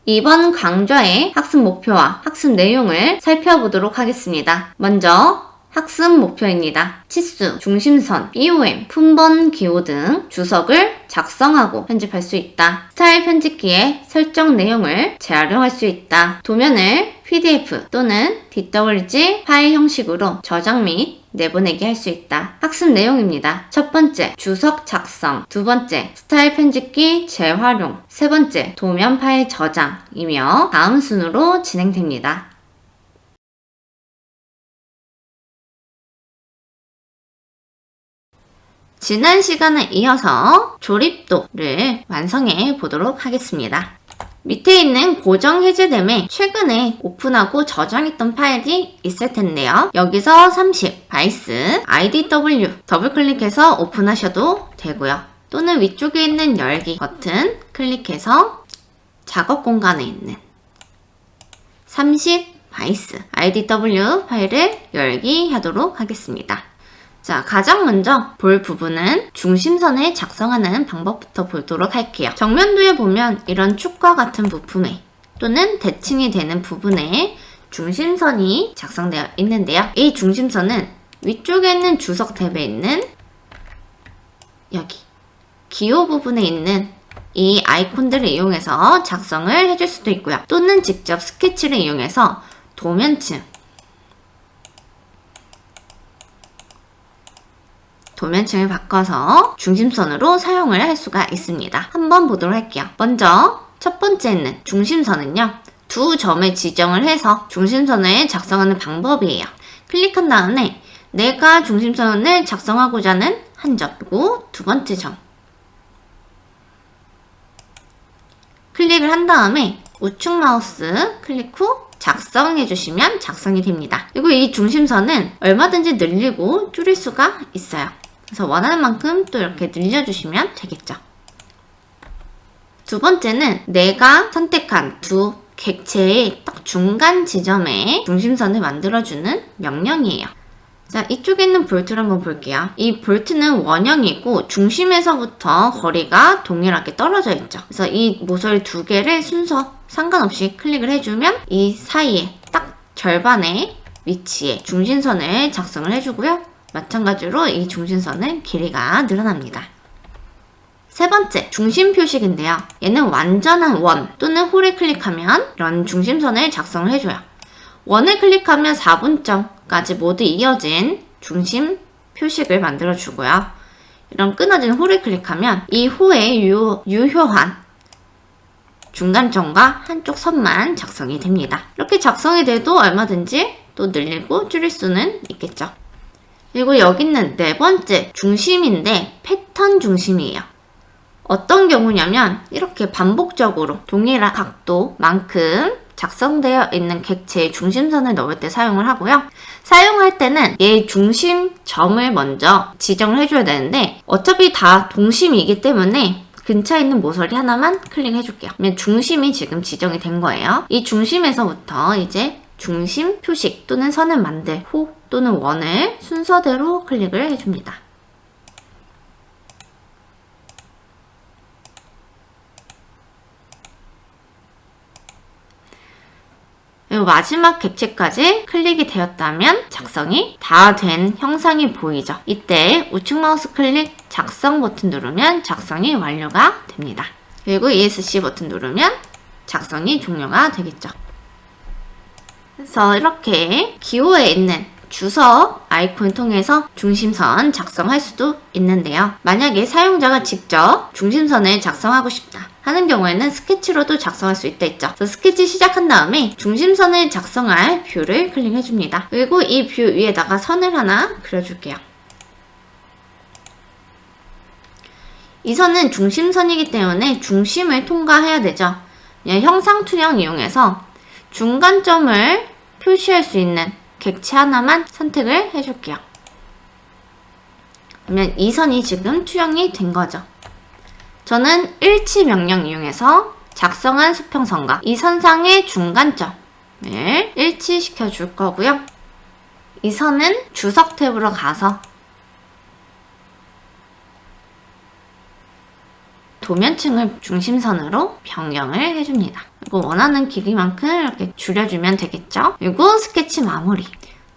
이번 강좌의 학습 목표와 학습 내용을 살펴보도록 하겠습니다. 먼저 학습 목표입니다. 치수, 중심선, BOM, 품번, 기호 등 주석을 작성하고 편집할 수 있다. 스타일 편집기에 설정 내용을 재활용할 수 있다. 도면을 PDF 또는 DWG 파일 형식으로 저장 및 내보내기 할 수 있다. 학습 내용입니다. 첫 번째, 주석 작성. 두 번째, 스타일 편집기 재활용. 세 번째, 도면 파일 저장이며 다음 순으로 진행됩니다. 지난 시간에 이어서 조립도를 완성해 보도록 하겠습니다. 밑에 있는 고정 해제됨에 최근에 오픈하고 저장했던 파일이 있을 텐데요. 여기서 30 바이스 IDW 더블클릭해서 오픈하셔도 되고요. 또는 위쪽에 있는 열기 버튼 클릭해서 작업 공간에 있는 30 바이스 IDW 파일을 열기 하도록 하겠습니다. 자, 가장 먼저 볼 부분은 중심선을 작성하는 방법부터 보도록 할게요. 정면도에 보면 이런 축과 같은 부품에 또는 대칭이 되는 부분에 중심선이 작성되어 있는데요. 이 중심선은 위쪽에 있는 주석 탭에 있는 여기 기호 부분에 있는 이 아이콘들을 이용해서 작성을 해줄 수도 있고요. 또는 직접 스케치를 이용해서 도면층을 바꿔서 중심선으로 사용을 할 수가 있습니다. 한번 보도록 할게요. 먼저 첫 번째는 중심선은요. 두 점을 지정을 해서 중심선을 작성하는 방법이에요. 클릭한 다음에 내가 중심선을 작성하고자 하는 한 점, 그리고 두 번째 점 클릭을 한 다음에 우측 마우스 클릭 후 작성해 주시면 작성이 됩니다. 그리고 이 중심선은 얼마든지 늘리고 줄일 수가 있어요. 그래서 원하는 만큼 또 이렇게 늘려주시면 되겠죠. 두 번째는 내가 선택한 두 객체의 딱 중간 지점에 중심선을 만들어주는 명령이에요. 자, 이쪽에 있는 볼트를 한번 볼게요. 이 볼트는 원형이고 중심에서부터 거리가 동일하게 떨어져 있죠. 그래서 이 모서리 두 개를 순서 상관없이 클릭을 해주면 이 사이에 딱 절반의 위치에 중심선을 작성을 해주고요. 마찬가지로 이 중심선은 길이가 늘어납니다. 세 번째, 중심 표식인데요. 얘는 완전한 원 또는 홀을 클릭하면 이런 중심선을 작성을 해줘요. 원을 클릭하면 4분점까지 모두 이어진 중심 표식을 만들어주고요. 이런 끊어진 홀을 클릭하면 이 호에 유효한 중간점과 한쪽 선만 작성이 됩니다. 이렇게 작성이 돼도 얼마든지 또 늘리고 줄일 수는 있겠죠. 그리고 여기 있는 네 번째 중심인데 패턴 중심이에요. 어떤 경우냐면 이렇게 반복적으로 동일한 각도만큼 작성되어 있는 객체의 중심선을 넣을 때 사용을 하고요. 사용할 때는 얘 중심점을 먼저 지정을 해줘야 되는데 어차피 다 동심이기 때문에 근처에 있는 모서리 하나만 클릭해 줄게요. 그러면 중심이 지금 지정이 된 거예요. 이 중심에서부터 이제 중심 표식 또는 선을 만들 호 또는 원을 순서대로 클릭을 해줍니다. 그리고 마지막 객체까지 클릭이 되었다면 작성이 다 된 형상이 보이죠. 이때 우측 마우스 클릭 작성 버튼 누르면 작성이 완료가 됩니다. 그리고 ESC 버튼 누르면 작성이 종료가 되겠죠. 그래서 이렇게 기호에 있는 주석 아이콘을 통해서 중심선 작성할 수도 있는데요. 만약에 사용자가 직접 중심선을 작성하고 싶다 하는 경우에는 스케치로도 작성할 수 있다 했죠. 그래서 스케치 시작한 다음에 중심선을 작성할 뷰를 클릭해줍니다. 그리고 이 뷰 위에다가 선을 하나 그려줄게요. 이 선은 중심선이기 때문에 중심을 통과해야 되죠. 형상 투영 이용해서 중간점을 표시할 수 있는 객체 하나만 선택을 해줄게요. 그러면 이 선이 지금 투영이 된 거죠. 저는 일치 명령 이용해서 작성한 수평선과 이 선상의 중간점 일치시켜 줄 거고요. 이 선은 주석 탭으로 가서 도면층을 중심선으로 변경을 해줍니다. 그리고 원하는 길이만큼 이렇게 줄여주면 되겠죠? 그리고 스케치 마무리.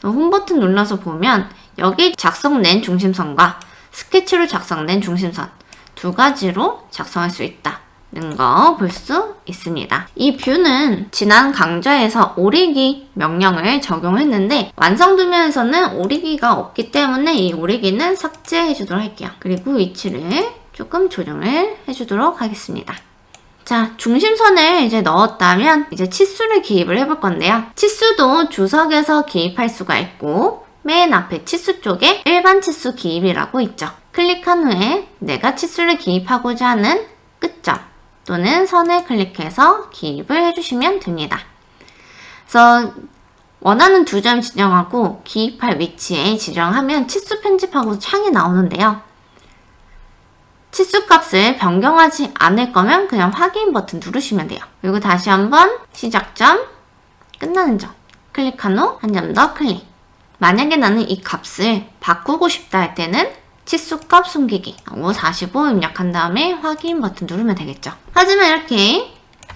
홈 버튼 눌러서 보면 여기 작성된 중심선과 스케치로 작성된 중심선 두 가지로 작성할 수 있다는 거 볼 수 있습니다. 이 뷰는 지난 강좌에서 오리기 명령을 적용했는데 완성도면에서는 오리기가 없기 때문에 이 오리기는 삭제해 주도록 할게요. 그리고 위치를 조금 조정을 해주도록 하겠습니다. 자, 중심선을 이제 넣었다면 이제 치수를 기입을 해볼 건데요. 치수도 주석에서 기입할 수가 있고 맨 앞에 치수 쪽에 일반 치수 기입이라고 있죠. 클릭한 후에 내가 치수를 기입하고자 하는 끝점 또는 선을 클릭해서 기입을 해주시면 됩니다. 그래서 원하는 두 점 지정하고 기입할 위치에 지정하면 치수 편집하고 창이 나오는데요. 치수 값을 변경하지 않을 거면 그냥 확인 버튼 누르시면 돼요. 그리고 다시 한번 시작점, 끝나는 점 클릭한 후 한 점 더 클릭. 만약에 나는 이 값을 바꾸고 싶다 할 때는 치수 값 숨기기 45 입력한 다음에 확인 버튼 누르면 되겠죠. 하지만 이렇게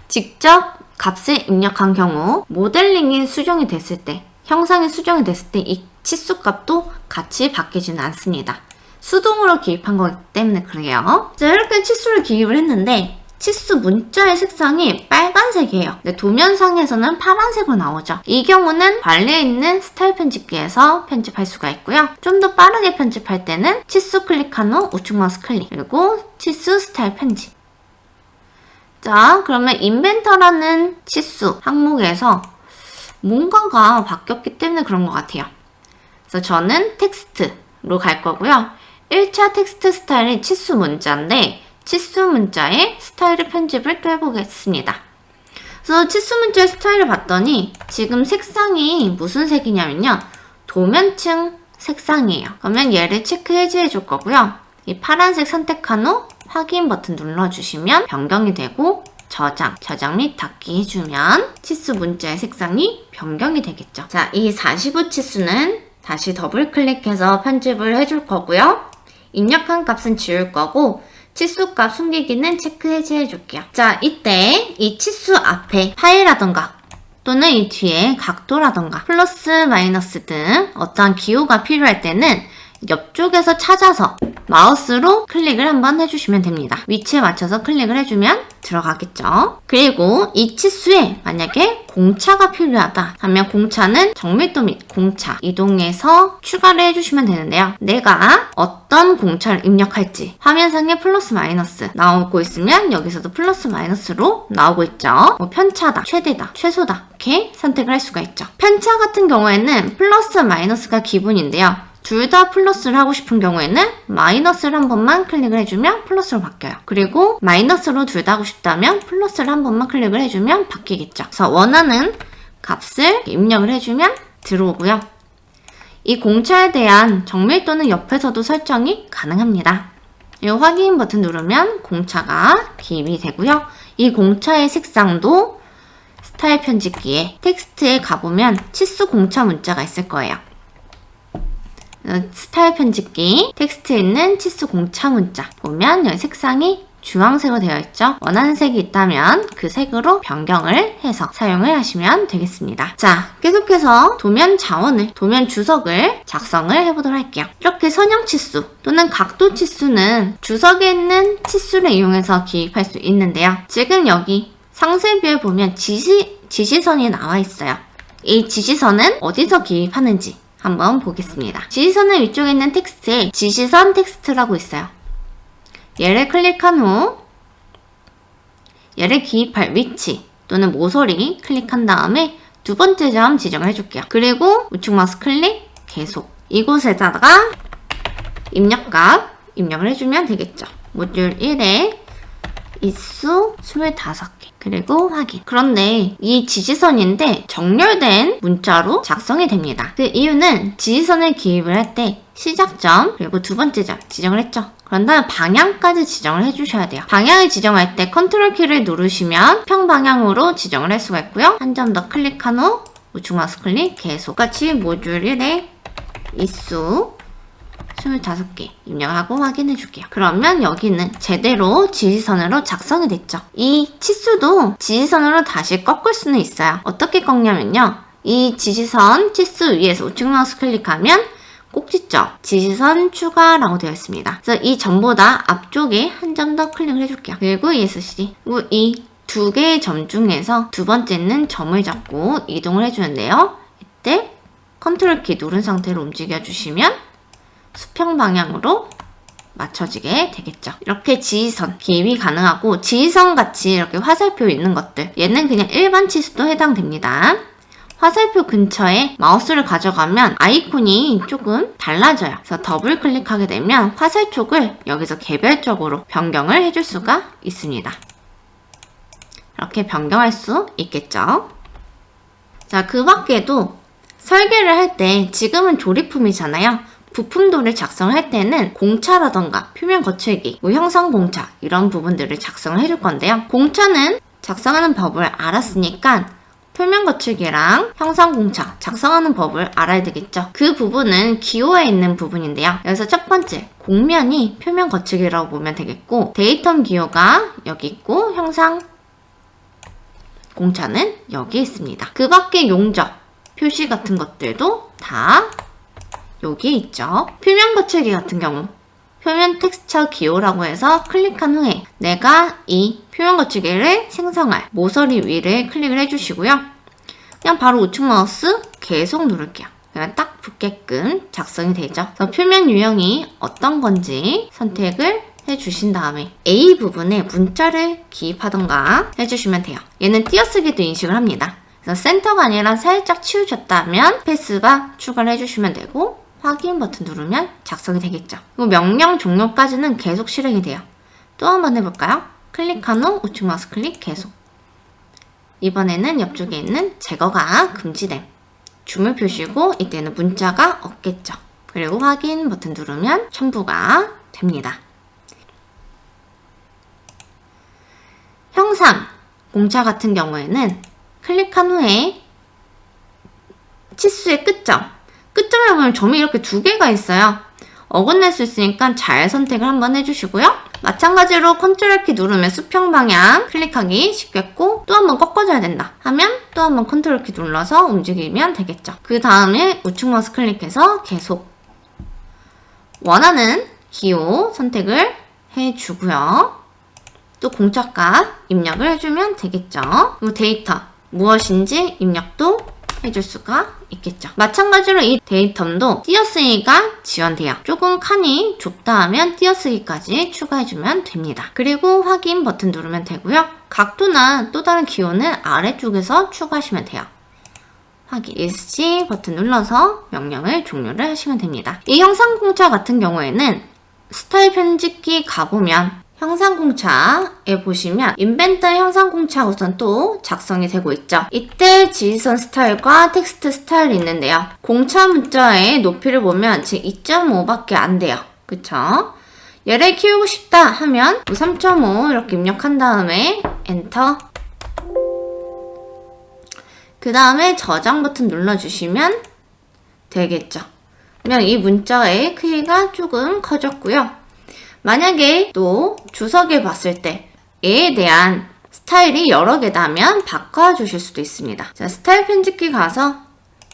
직접 값을 입력한 경우 모델링이 수정이 됐을 때, 형상이 수정이 됐을 때 이 치수 값도 같이 바뀌지는 않습니다. 수동으로 기입한 거기 때문에 그래요. 자, 이렇게 치수를 기입을 했는데 치수 문자의 색상이 빨간색이에요. 근데 도면상에서는 파란색으로 나오죠. 이 경우는 관리에 있는 스타일 편집기에서 편집할 수가 있고요. 좀 더 빠르게 편집할 때는 치수 클릭한 후 우측 마우스 클릭 그리고 치수 스타일 편집. 자, 그러면 인벤터라는 치수 항목에서 뭔가가 바뀌었기 때문에 그런 것 같아요. 그래서 저는 텍스트로 갈 거고요. 1차 텍스트 스타일이 치수 문자인데 치수 문자의 스타일을 편집을 또 해보겠습니다. 그래서 치수 문자의 스타일을 봤더니 지금 색상이 무슨 색이냐면요. 도면층 색상이에요. 그러면 얘를 체크 해제해 줄 거고요. 이 파란색 선택한 후 확인 버튼 눌러주시면 변경이 되고 저장 및 닫기 해주면 치수 문자의 색상이 변경이 되겠죠. 자, 이 45 치수는 다시 더블 클릭해서 편집을 해줄 거고요. 입력한 값은 지울 거고 치수 값 숨기기는 체크 해제해 줄게요. 자, 이때 이 치수 앞에 파이라던가 또는 이 뒤에 각도라던가 플러스 마이너스 등 어떠한 기호가 필요할 때는 옆쪽에서 찾아서 마우스로 클릭을 한번 해주시면 됩니다. 위치에 맞춰서 클릭을 해주면 들어가겠죠. 그리고 이 치수에 만약에 공차가 필요하다 하면 공차는 정밀도 및 공차 이동해서 추가를 해주시면 되는데요. 내가 어떤 공차를 입력할지 화면상에 플러스 마이너스 나오고 있으면 여기서도 플러스 마이너스로 나오고 있죠. 뭐 편차다, 최대다, 최소다 이렇게 선택을 할 수가 있죠. 편차 같은 경우에는 플러스 마이너스가 기본인데요. 둘 다 플러스를 하고 싶은 경우에는 마이너스를 한 번만 클릭을 해주면 플러스로 바뀌어요. 그리고 마이너스로 둘 다 하고 싶다면 플러스를 한 번만 클릭을 해주면 바뀌겠죠. 그래서 원하는 값을 입력을 해주면 들어오고요. 이 공차에 대한 정밀도는 옆에서도 설정이 가능합니다. 이 확인 버튼 누르면 공차가 기입이 되고요. 이 공차의 색상도 스타일 편집기에 텍스트에 가보면 치수 공차 문자가 있을 거예요. 스타일 편집기 텍스트에 있는 치수 공차 문자 보면 여기 색상이 주황색으로 되어 있죠. 원하는 색이 있다면 그 색으로 변경을 해서 사용을 하시면 되겠습니다. 자, 계속해서 도면 자원을, 도면 주석을 작성을 해보도록 할게요. 이렇게 선형 치수 또는 각도 치수는 주석에 있는 치수를 이용해서 기입할 수 있는데요. 지금 여기 상세뷰에 보면 지시선이 나와 있어요. 이 지시선은 어디서 기입하는지 한번 보겠습니다. 지시선은 위쪽에 있는 텍스트에 지시선 텍스트라고 있어요. 얘를 클릭한 후 얘를 기입할 위치 또는 모서리 클릭한 다음에 두 번째 점 지정을 해줄게요. 그리고 우측 마우스 클릭 계속 이곳에다가 입력값 입력을 해주면 되겠죠. 모듈 1에 입수 25개 그리고 확인. 그런데 이 지시선인데 정렬된 문자로 작성이 됩니다. 그 이유는 지시선을 기입을 할 때 시작점 그리고 두 번째 점 지정을 했죠. 그런 다음 방향까지 지정을 해주셔야 돼요. 방향을 지정할 때 컨트롤 키를 누르시면 수평 방향으로 지정을 할 수가 있고요. 한 점 더 클릭한 후 우측 마우스 클릭 계속. 같이 모듈 1에 이수 25개 입력하고 확인해 줄게요. 그러면 여기는 제대로 지지선으로 작성이 됐죠. 이 치수도 지지선으로 다시 꺾을 수는 있어요. 어떻게 꺾냐면요. 이 지지선 치수 위에서 우측 마우스 클릭하면 꼭지점 지지선 추가라고 되어 있습니다. 그래서 이 점보다 앞쪽에 한 점 더 클릭을 해줄게요. 그리고 ESC. 그리고 이 두 개의 점 중에서 두 번째는 점을 잡고 이동을 해주는데요. 이때 컨트롤 키 누른 상태로 움직여 주시면 수평 방향으로 맞춰지게 되겠죠. 이렇게 지지선 기입이 가능하고 지지선 같이 이렇게 화살표 있는 것들 얘는 그냥 일반 치수도 해당됩니다. 화살표 근처에 마우스를 가져가면 아이콘이 조금 달라져요. 그래서 더블 클릭하게 되면 화살촉을 여기서 개별적으로 변경을 해줄 수가 있습니다. 이렇게 변경할 수 있겠죠. 자, 그 밖에도 설계를 할 때 지금은 조립품이잖아요. 부품도를 작성할 때는 공차라던가 표면 거칠기, 형상 공차 이런 부분들을 작성을 해줄 건데요. 공차는 작성하는 법을 알았으니까 표면 거칠기랑 형상 공차 작성하는 법을 알아야 되겠죠. 그 부분은 기호에 있는 부분인데요. 여기서 첫 번째 공면이 표면 거칠기라고 보면 되겠고 데이텀 기호가 여기 있고 형상 공차는 여기 있습니다. 그 밖에 용접, 표시 같은 것들도 다 여기 있죠. 표면 거칠기 같은 경우 표면 텍스처 기호라고 해서 클릭한 후에 내가 이 표면 거칠기를 생성할 모서리 위를 클릭을 해주시고요. 그냥 바로 우측 마우스 계속 누를게요. 그러면 딱 붙게끔 작성이 되죠. 그래서 표면 유형이 어떤 건지 선택을 해주신 다음에 A 부분에 문자를 기입하던가 해주시면 돼요. 얘는 띄어쓰기도 인식을 합니다. 그래서 센터가 아니라 살짝 치우쳤다면 스페이스바 추가를 해주시면 되고 확인 버튼 누르면 작성이 되겠죠. 그리고 명령 종료까지는 계속 실행이 돼요. 또 한번 해볼까요? 클릭한 후 우측 마우스 클릭 계속. 이번에는 옆쪽에 있는 제거가 금지됨. 줌을 표시고 이때는 문자가 없겠죠. 그리고 확인 버튼 누르면 첨부가 됩니다. 형상 공차 같은 경우에는 클릭한 후에 치수의 끝점을 보면 점이 이렇게 두 개가 있어요. 어긋날 수 있으니까 잘 선택을 한번 해주시고요. 마찬가지로 컨트롤 키 누르면 수평 방향 클릭하기 쉽겠고 또 한번 꺾어줘야 된다 하면 또 한번 컨트롤 키 눌러서 움직이면 되겠죠. 그 다음에 우측 마우스 클릭해서 계속 원하는 기호 선택을 해주고요. 또 공차값 입력을 해주면 되겠죠. 그리고 데이터 무엇인지 입력도 해줄 수가 있겠죠. 마찬가지로 이 데이텀도 띄어쓰기가 지원돼요. 조금 칸이 좁다 하면 띄어쓰기까지 추가해주면 됩니다. 그리고 확인 버튼 누르면 되고요. 각도나 또 다른 기호는 아래쪽에서 추가하시면 돼요. 확인 ESC 버튼 눌러서 명령을 종료를 하시면 됩니다. 이 형상 공차 같은 경우에는 스타일 편집기 가보면 형상 공차에 보시면 인벤터 형상 공차 우선 또 작성이 되고 있죠. 이때 지지선 스타일과 텍스트 스타일이 있는데요. 공차 문자의 높이를 보면 지금 2.5밖에 안 돼요. 그쵸? 얘를 키우고 싶다 하면 3.5 이렇게 입력한 다음에 엔터. 그 다음에 저장 버튼 눌러주시면 되겠죠. 그러면 이 문자의 크기가 조금 커졌고요. 만약에 또 주석에 봤을 때 얘에 대한 스타일이 여러 개다면 바꿔주실 수도 있습니다. 자, 스타일 편집기 가서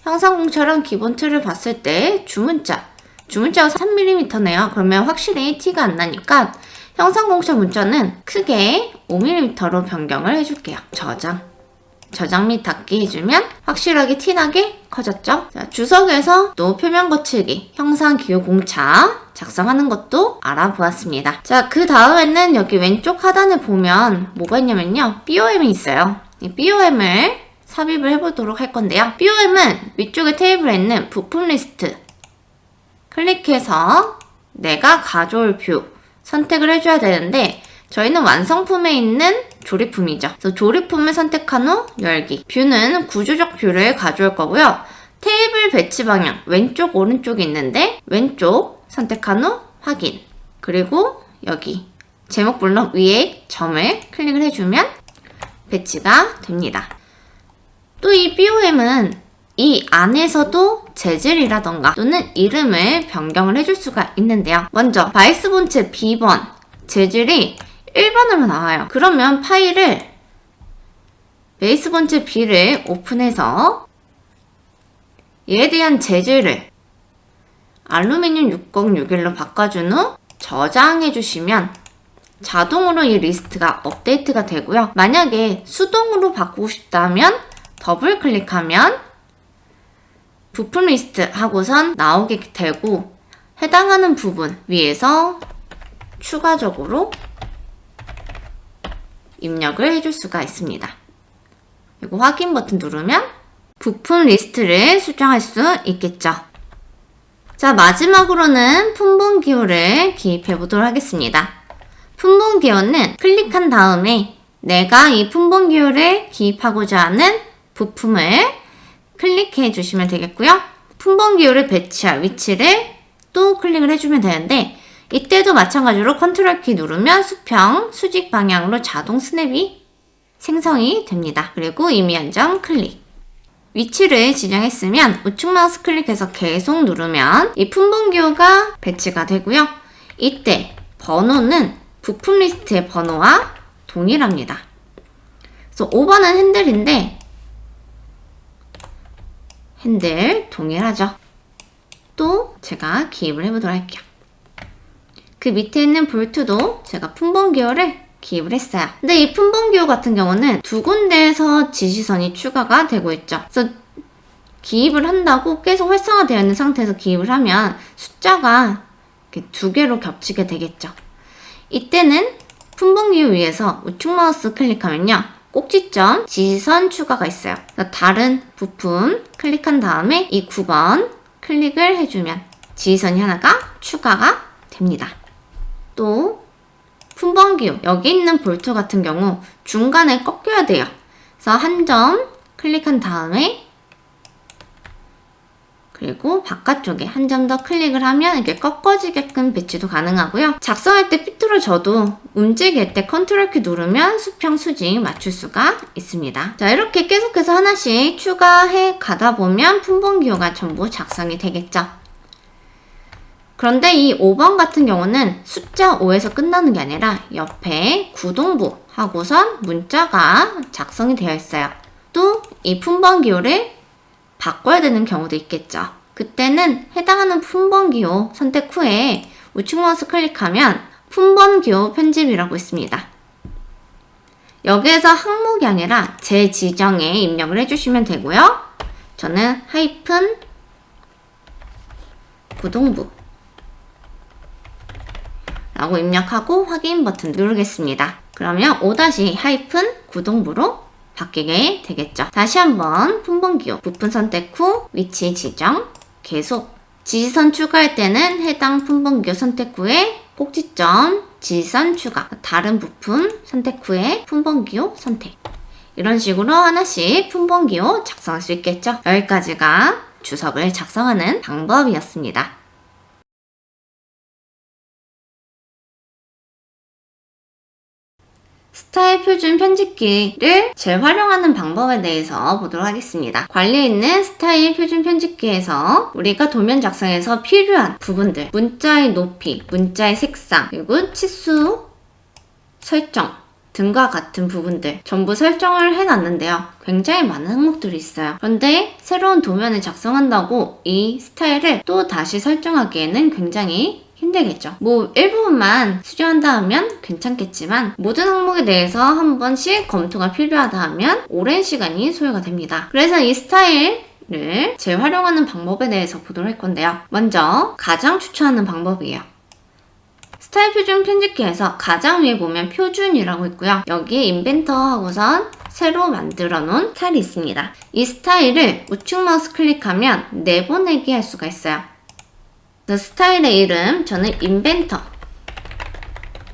형상공처럼 기본 틀을 봤을 때 주문자가 3mm네요. 그러면 확실히 티가 안 나니까 형상공차 문자는 크게 5mm로 변경을 해줄게요. 저장 및 닫기 해주면 확실하게 티나게 커졌죠? 자, 주석에서 또 표면 거칠기, 형상 기호 공차 작성하는 것도 알아보았습니다. 자, 그 다음에는 여기 왼쪽 하단에 보면 뭐가 있냐면요. BOM이 있어요. 이 BOM을 삽입을 해보도록 할 건데요. BOM은 위쪽에 테이블에 있는 부품 리스트 클릭해서 내가 가져올 뷰 선택을 해줘야 되는데 저희는 완성품에 있는 조립품이죠. 그래서 조립품을 선택한 후 열기. 뷰는 구조적 뷰를 가져올 거고요. 테이블 배치 방향 왼쪽 오른쪽이 있는데 왼쪽 선택한 후 확인. 그리고 여기 제목 블럭 위에 점을 클릭을 해주면 배치가 됩니다. 또 이 BOM은 이 안에서도 재질이라던가 또는 이름을 변경을 해줄 수가 있는데요. 먼저 바이스 본체 B번 재질이 1번으로 나와요. 그러면 파일을 베이스 본체 B를 오픈해서 얘에 대한 재질을 알루미늄 6061로 바꿔준 후 저장해 주시면 자동으로 이 리스트가 업데이트가 되고요. 만약에 수동으로 바꾸고 싶다면 더블 클릭하면 부품 리스트 하고선 나오게 되고 해당하는 부분 위에서 추가적으로 입력을 해줄 수가 있습니다. 그리고 확인 버튼 누르면 부품 리스트를 수정할 수 있겠죠. 자, 마지막으로는 품번 기호를 기입해 보도록 하겠습니다. 품번 기호는 클릭한 다음에 내가 이 품번 기호를 기입하고자 하는 부품을 클릭해 주시면 되겠고요. 품번 기호를 배치할 위치를 또 클릭을 해주면 되는데 이때도 마찬가지로 컨트롤 키 누르면 수평, 수직 방향으로 자동 스냅이 생성이 됩니다. 그리고 임의 한정 클릭. 위치를 지정했으면 우측 마우스 클릭해서 계속 누르면 이 품번 기호가 배치가 되고요. 이때 번호는 부품 리스트의 번호와 동일합니다. 그래서 5번은 핸들인데 핸들 동일하죠. 또 제가 기입을 해보도록 할게요. 그 밑에 있는 볼트도 제가 품번 기호를 기입을 했어요. 근데 이 품번 기호 같은 경우는 두 군데에서 지시선이 추가가 되고 있죠. 그래서 기입을 한다고 계속 활성화되어 있는 상태에서 기입을 하면 숫자가 이렇게 두 개로 겹치게 되겠죠. 이때는 품번 기호 위에서 우측 마우스 클릭하면요. 꼭지점 지시선 추가가 있어요. 다른 부품 클릭한 다음에 이 9번 클릭을 해주면 지시선이 하나가 추가가 됩니다. 또 품번 기호 여기 있는 볼트 같은 경우 중간에 꺾여야 돼요. 그래서 한 점 클릭한 다음에 그리고 바깥쪽에 한 점 더 클릭을 하면 이렇게 꺾어지게끔 배치도 가능하고요. 작성할 때 삐뚤어져도 움직일 때 컨트롤 키 누르면 수평, 수직 맞출 수가 있습니다. 자, 이렇게 계속해서 하나씩 추가해 가다 보면 품번 기호가 전부 작성이 되겠죠. 그런데 이 5번 같은 경우는 숫자 5에서 끝나는 게 아니라 옆에 구동부 하고선 문자가 작성이 되어 있어요. 또 이 품번 기호를 바꿔야 되는 경우도 있겠죠. 그때는 해당하는 품번 기호 선택 후에 우측 마우스 클릭하면 품번 기호 편집이라고 있습니다. 여기에서 항목이 아니라 제 지정에 입력을 해주시면 되고요. 저는 하이픈 구동부 라고 입력하고 확인 버튼 누르겠습니다. 그러면 5-하이픈 구동부로 바뀌게 되겠죠. 다시 한번 품번 기호 부품 선택 후 위치 지정 계속 지시선 추가할 때는 해당 품번 기호 선택 후에 꼭지점 지시선 추가 다른 부품 선택 후에 품번 기호 선택 이런 식으로 하나씩 품번 기호 작성할 수 있겠죠. 여기까지가 주석을 작성하는 방법이었습니다. 스타일 표준 편집기를 재활용하는 방법에 대해서 보도록 하겠습니다. 관리에 있는 스타일 표준 편집기에서 우리가 도면 작성에서 필요한 부분들, 문자의 높이, 문자의 색상, 그리고 치수 설정 등과 같은 부분들 전부 설정을 해놨는데요. 굉장히 많은 항목들이 있어요. 그런데 새로운 도면을 작성한다고 이 스타일을 또 다시 설정하기에는 굉장히 힘들겠죠. 뭐 일부분만 수정한다 하면 괜찮겠지만 모든 항목에 대해서 한 번씩 검토가 필요하다 하면 오랜 시간이 소요가 됩니다. 그래서 이 스타일을 재활용하는 방법에 대해서 보도록 할 건데요. 먼저 가장 추천하는 방법이에요. 스타일 표준 편집기에서 가장 위에 보면 표준이라고 있고요. 여기에 인벤터 하고선 새로 만들어 놓은 스타일이 있습니다. 이 스타일을 우측 마우스 클릭하면 내보내기 할 수가 있어요. 스타일의 이름 저는 인벤터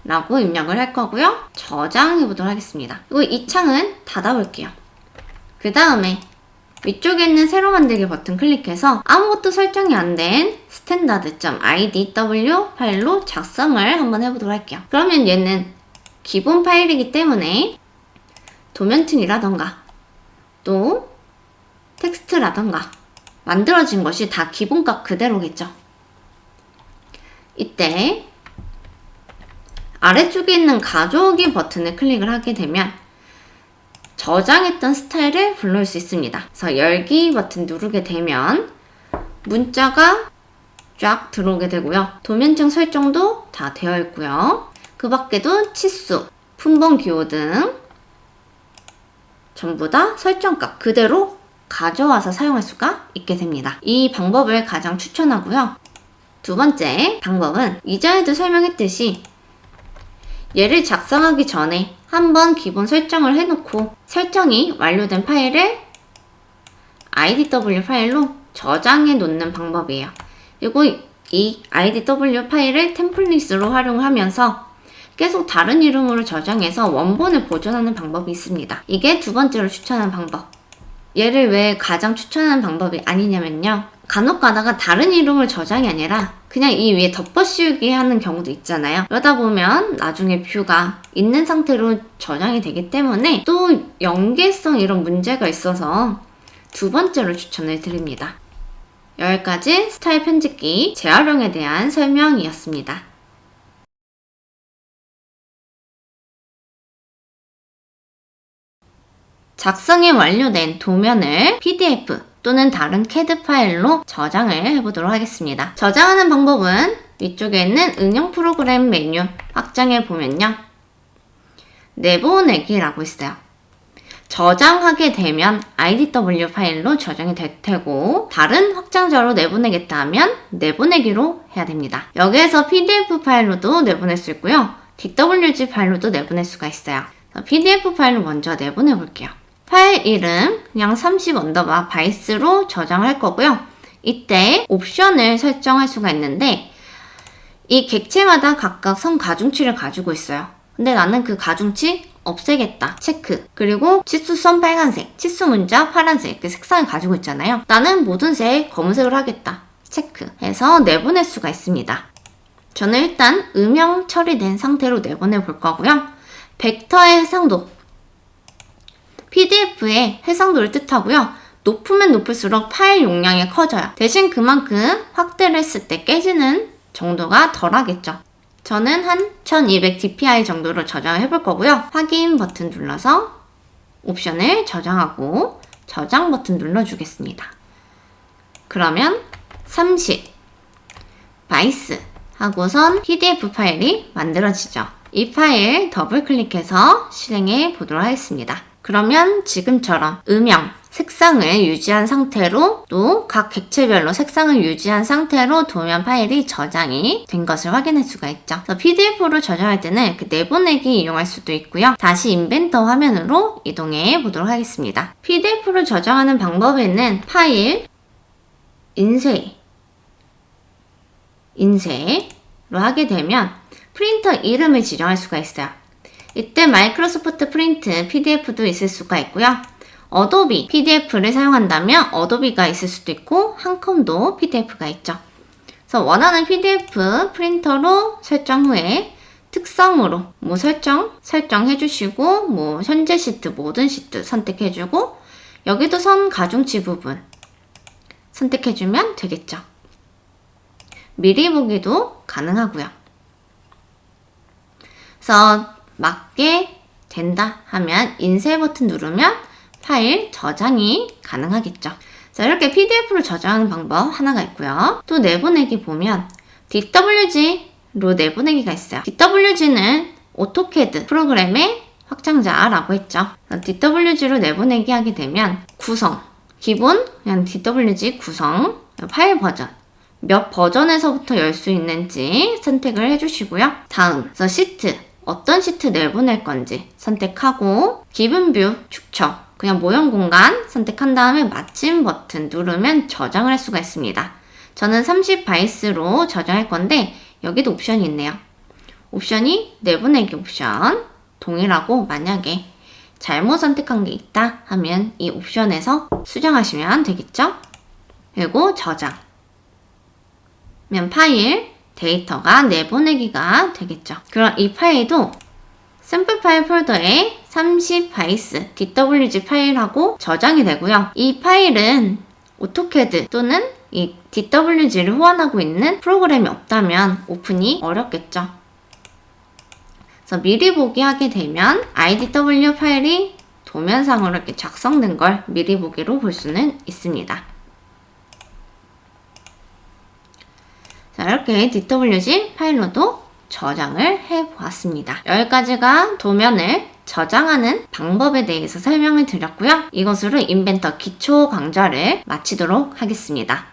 라고 입력을 할 거고요. 저장해 보도록 하겠습니다. 그리고 이 창은 닫아 볼게요. 그 다음에 위쪽에 있는 새로 만들기 버튼 클릭해서 아무것도 설정이 안 된 standard.idw 파일로 작성을 한번 해보도록 할게요. 그러면 얘는 기본 파일이기 때문에 도면층이라던가 또 텍스트라던가 만들어진 것이 다 기본값 그대로겠죠. 이때 아래쪽에 있는 가져오기 버튼을 클릭을 하게 되면 저장했던 스타일을 불러올 수 있습니다. 그래서 열기 버튼 누르게 되면 문자가 쫙 들어오게 되고요. 도면층 설정도 다 되어 있고요. 그 밖에도 치수, 품번 기호 등 전부 다 설정값 그대로 가져와서 사용할 수가 있게 됩니다. 이 방법을 가장 추천하고요. 두 번째 방법은 이전에도 설명했듯이 얘를 작성하기 전에 한번 기본 설정을 해놓고 설정이 완료된 파일을 IDW 파일로 저장해 놓는 방법이에요. 그리고 이 IDW 파일을 템플릿으로 활용하면서 계속 다른 이름으로 저장해서 원본을 보존하는 방법이 있습니다. 이게 두 번째로 추천하는 방법. 얘를 왜 가장 추천하는 방법이 아니냐면요. 간혹 가다가 다른 이름을 저장이 아니라 그냥 이 위에 덮어 씌우기 하는 경우도 있잖아요. 그러다 보면 나중에 뷰가 있는 상태로 저장이 되기 때문에 또 연계성 이런 문제가 있어서 두 번째로 추천을 드립니다. 여기까지 스타일 편집기 재활용에 대한 설명이었습니다. 작성이 완료된 도면을 PDF 또는 다른 CAD 파일로 저장을 해보도록 하겠습니다. 저장하는 방법은 위쪽에 있는 응용 프로그램 메뉴 확장해 보면요. 내보내기라고 있어요. 저장하게 되면 IDW 파일로 저장이 될 테고 다른 확장자로 내보내겠다 하면 내보내기로 해야 됩니다. 여기에서 PDF 파일로도 내보낼 수 있고요. DWG 파일로도 내보낼 수가 있어요. PDF 파일로 먼저 내보내 볼게요. 파일 이름 그냥 30_bytes로 저장할 거고요. 이때 옵션을 설정할 수가 있는데 이 객체마다 각각 선 가중치를 가지고 있어요. 근데 나는 그 가중치 없애겠다. 체크. 그리고 치수선 빨간색, 치수 문자 파란색 이렇게 색상을 가지고 있잖아요. 나는 모든 색 검은색으로 하겠다. 체크. 해서 내보낼 수가 있습니다. 저는 일단 음영 처리된 상태로 내보내 볼 거고요. 벡터의 해상도. PDF의 해상도를 뜻하고요. 높으면 높을수록 파일 용량이 커져요. 대신 그만큼 확대를 했을 때 깨지는 정도가 덜하겠죠. 저는 한 1200dpi 정도로 저장을 해볼 거고요. 확인 버튼 눌러서 옵션을 저장하고 저장 버튼 눌러주겠습니다. 그러면 30 바이스 하고선 PDF 파일이 만들어지죠. 이 파일 더블 클릭해서 실행해 보도록 하겠습니다. 그러면 지금처럼 음영, 색상을 유지한 상태로 또 각 객체별로 색상을 유지한 상태로 도면 파일이 저장이 된 것을 확인할 수가 있죠. 그래서 PDF로 저장할 때는 그 내보내기 이용할 수도 있고요. 다시 인벤터 화면으로 이동해 보도록 하겠습니다. PDF로 저장하는 방법에는 파일, 인쇄로 하게 되면 프린터 이름을 지정할 수가 있어요. 이때 마이크로소프트 프린트 PDF도 있을 수가 있고요. 어도비 PDF를 사용한다면 어도비가 있을 수도 있고 한컴도 PDF가 있죠. 그래서 원하는 PDF 프린터로 설정 후에 특성으로 설정해 주시고 현재 시트, 모든 시트 선택해 주고 여기도 선 가중치 부분 선택해 주면 되겠죠. 미리 보기도 가능하고요. 그래서 맞게 된다 하면 인쇄 버튼 누르면 파일 저장이 가능하겠죠. 자, 이렇게 PDF로 저장하는 방법 하나가 있고요. 또 내보내기 보면 DWG로 내보내기가 있어요. DWG는 오토캐드 프로그램의 확장자라고 했죠. DWG로 내보내기 하게 되면 구성, 기본 그냥 DWG 구성, 파일 버전 몇 버전에서부터 열 수 있는지 선택을 해주시고요. 다음, 그래서 시트 어떤 시트 내보낼 건지 선택하고 기본뷰 축척 그냥 모형 공간 선택한 다음에 마침 버튼 누르면 저장을 할 수가 있습니다. 저는 30바이스로 저장할 건데 여기도 옵션이 있네요. 옵션이 내보내기 옵션 동일하고 만약에 잘못 선택한 게 있다 하면 이 옵션에서 수정하시면 되겠죠? 그리고 저장. 그러면 파일, 데이터가 내보내기가 되겠죠. 그럼 이 파일도 샘플 파일 폴더에 30바이스 DWG 파일하고 저장이 되고요. 이 파일은 오토캐드 또는 이 DWG를 호환하고 있는 프로그램이 없다면 오픈이 어렵겠죠. 그래서 미리 보기 하게 되면 IDW 파일이 도면상으로 이렇게 작성된 걸 미리 보기로 볼 수는 있습니다. 자, 이렇게 DWG 파일로도 저장을 해보았습니다. 여기까지가 도면을 저장하는 방법에 대해서 설명을 드렸고요. 이것으로 인벤터 기초 강좌를 마치도록 하겠습니다.